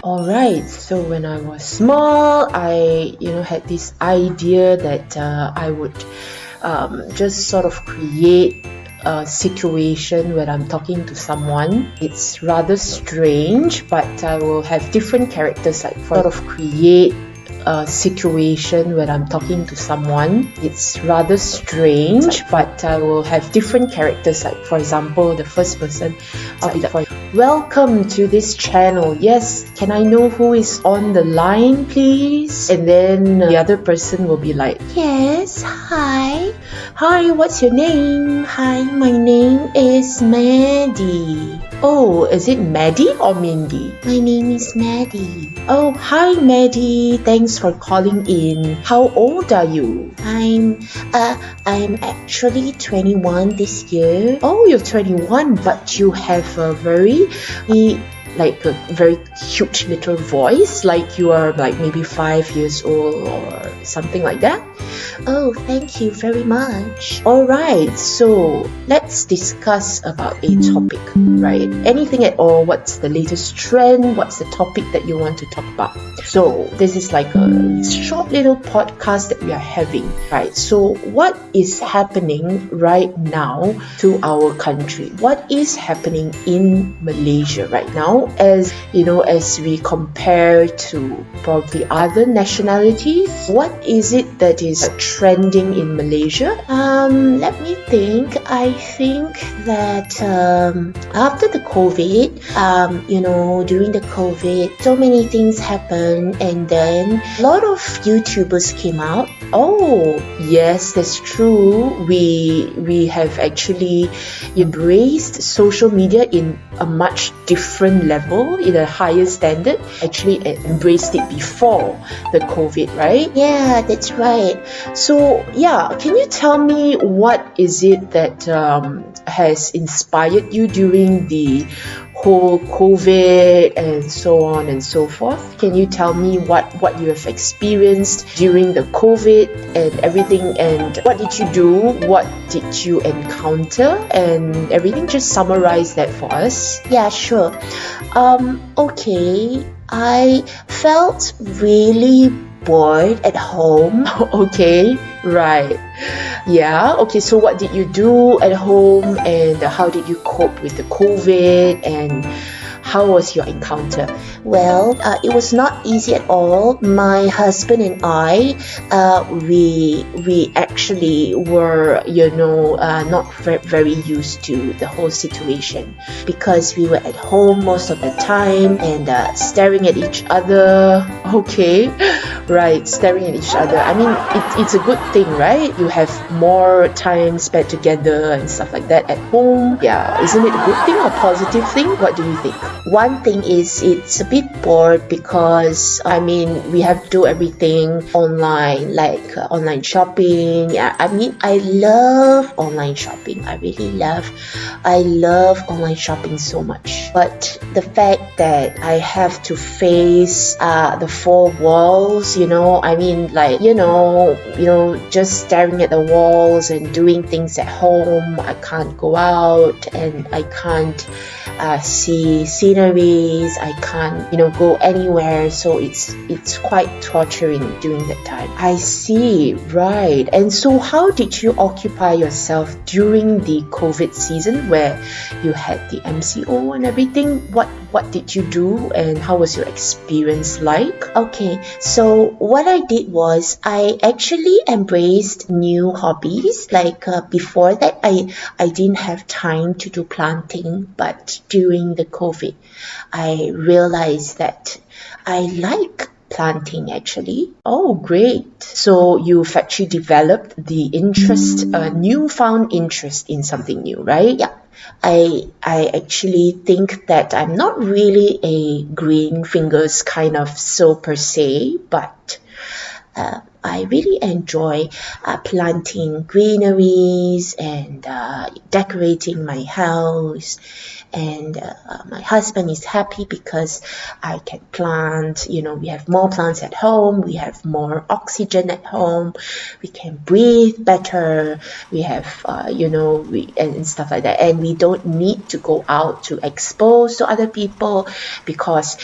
Alright, so when I was small, I had this idea that I would just sort of create a situation when I'm talking to someone. It's rather strange, but I will have different characters, like sort of create a situation when I'm talking to someone. It's rather strange, but I will have different characters, like for example, the first person, I'll be like, welcome to this channel. Yes, can I know who is on the line, please? And then the other person will be like, yes, hi. Hi, what's your name? Hi, my name is Maddie. Oh, is it Maddie or Mindy? My name is Maddie. Oh, hi Maddie. Thanks for calling in. How old are you? I'm actually 21 this year. Oh, you're 21, but you have a very huge little voice, like you are like maybe 5 years old or something like that. Oh, thank you very much. Alright, so let's discuss about a topic, right? Anything at all. What's the latest trend? What's the topic that you want to talk about? So this is like a short little podcast that we are having, right? So what is happening right now to our country? What is happening in Malaysia right now, as we compare to probably other nationalities? What is it that is trending in Malaysia? Let me think. I think that after the COVID, during the COVID, so many things happened, and then a lot of YouTubers came out. Oh, yes, that's true. We have actually embraced social media in a much different level, in a higher standard. Actually embraced it before the COVID, right? Yeah, that's right. So yeah, can you tell me what is it that has inspired you during the whole COVID and so on and so forth? Can you tell me what you have experienced during the COVID and everything, and what did you do? What did you encounter and everything? Just summarize that for us. Yeah, sure. Okay, I felt really bored at home. Okay, right. Yeah, okay, so what did you do at home, and how did you cope with the COVID, and how was your encounter? Well, it was not easy at all. My husband and I, we actually were, not very used to the whole situation, because we were at home most of the time and staring at each other. Okay, right, staring at each other. I mean, it's a good thing, right? You have more time spent together and stuff like that at home. Yeah, isn't it a good thing or positive thing? What do you think? One thing is, it's a bit bored because we have to do everything online, like online shopping. Yeah, I love online shopping. I love online shopping so much. But the fact that I have to face the four walls, just staring at the walls and doing things at home. I can't go out and I can't see sceneries. I can't go anywhere, so it's quite torturing during that time. I see, right. And so how did you occupy yourself during the COVID season, where you had the MCO and everything? What did you do, and how was your experience like? Okay, so what I did was I actually embraced new hobbies. Like before that, I didn't have time to do planting, but during the COVID, I realized that I like planting actually. Oh, great. So you've actually developed the interest, a newfound interest in something new, right? Yeah. I actually think that I'm not really a green fingers kind of soul per se, but I really enjoy planting greeneries and decorating my house. And my husband is happy because I can plant, we have more plants at home, we have more oxygen at home, we can breathe better, we have, and stuff like that. And we don't need to go out to expose exposed to other people because,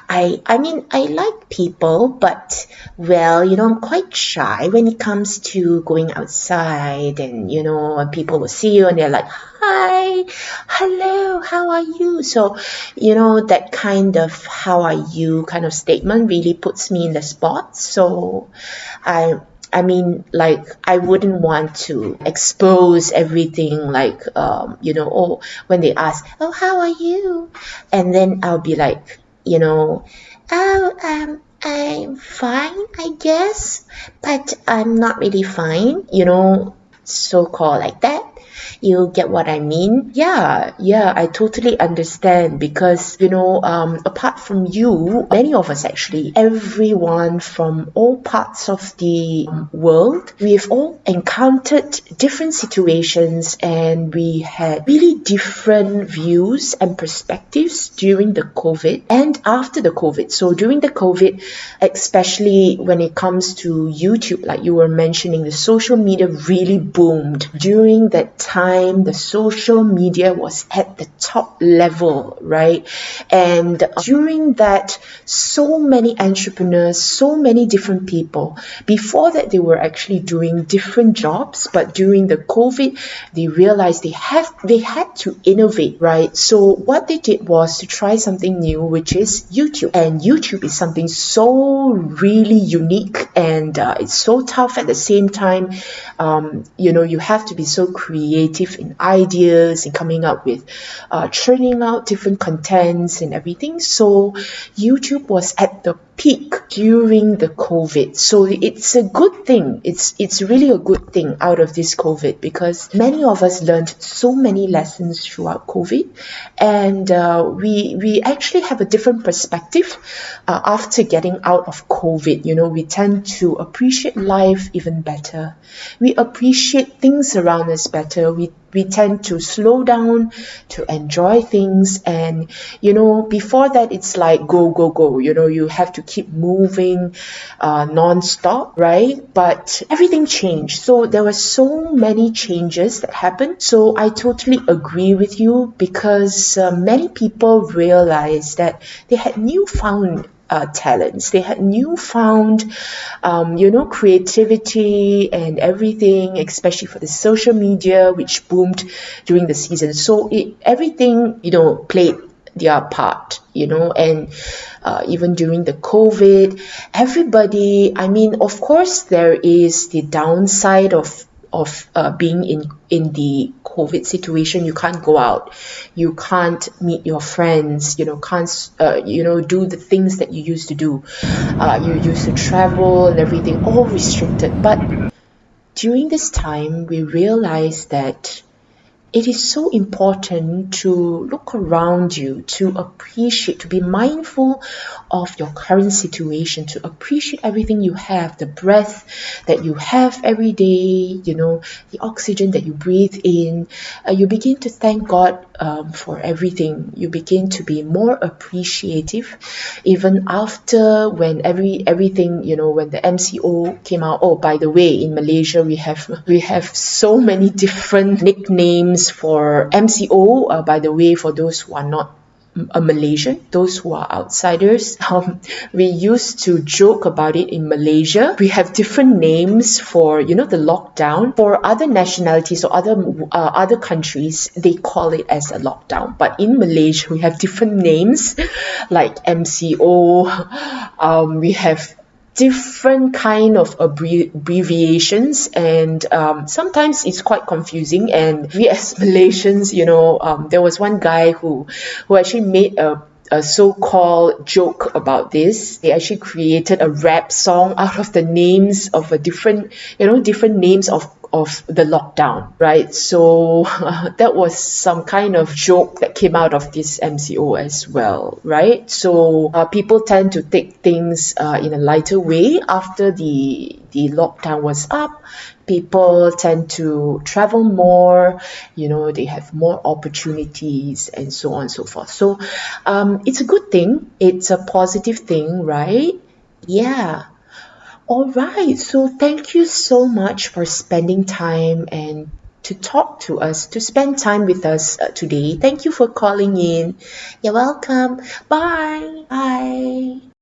I mean, I like people, but well, I'm quite shy when it comes to going outside, and when people will see you and they're like, "Hi, hello, how are you?" So, that kind of "how are you" kind of statement really puts me in the spot. So, I I mean, like, I wouldn't want to expose everything, like, oh, when they ask, "Oh, how are you?" And then I'll be like, "Oh, I'm fine, I guess, but I'm not really fine," so called like that. You get what I mean? Yeah, yeah, I totally understand because, apart from you, many of us actually, everyone from all parts of the world, we've all encountered different situations, and we had really different views and perspectives during the COVID and after the COVID. So during the COVID, especially when it comes to YouTube, like you were mentioning, the social media really boomed. During that time, the social media was at the top level, right? And during that, so many entrepreneurs, so many different people, before that they were actually doing different jobs, but during the COVID, they realized they had to innovate, right? So what they did was to try something new, which is YouTube. And YouTube is something so really unique, and it's so tough at the same time. You have to be so creative in ideas and coming up with churning out different contents and everything. So YouTube was at the peak during the COVID. So it's a good thing. It's really a good thing out of this COVID, because many of us learned so many lessons throughout COVID, and we actually have a different perspective after getting out of COVID. We tend to appreciate life even better. We appreciate things around us better. We tend to slow down, to enjoy things, and before that it's like go go go. You have to keep moving non-stop, right? But everything changed, so there were so many changes that happened. So I totally agree with you, because many people realized that they had newfound talents. They had newfound, creativity and everything, especially for the social media, which boomed during the season. So everything, played their part, and even during the COVID, everybody, I mean, of course, there is the downside of being in the COVID situation. You can't go out, you can't meet your friends, can't do the things that you used to do. You used to travel and everything, all restricted. But during this time, we realized that it is so important to look around you, to appreciate, to be mindful of your current situation, to appreciate everything you have, the breath that you have every day, the oxygen that you breathe in. You begin to thank God for everything. You begin to be more appreciative, even after when everything, when the MCO came out. Oh, by the way, in Malaysia, we have so many different nicknames for MCO. By the way, for those who are not a Malaysian, those who are outsiders, we used to joke about it in Malaysia. We have different names for, the lockdown. For other nationalities or other countries, they call it as a lockdown. But in Malaysia, we have different names like MCO. We have different kind of abbreviations, and sometimes it's quite confusing. And we as Malaysians, there was one guy who actually made a so-called joke about this. They actually created a rap song out of the names of a different names of the lockdown, right? So that was some kind of joke that came out of this MCO as well, right? So people tend to take things in a lighter way after the lockdown was up. People tend to travel more, they have more opportunities, and so on and so forth. So it's a good thing, it's a positive thing, right? Yeah. All right, so thank you so much for spending time and to talk to us, to spend time with us today. Thank you for calling in. You're welcome. Bye. Bye.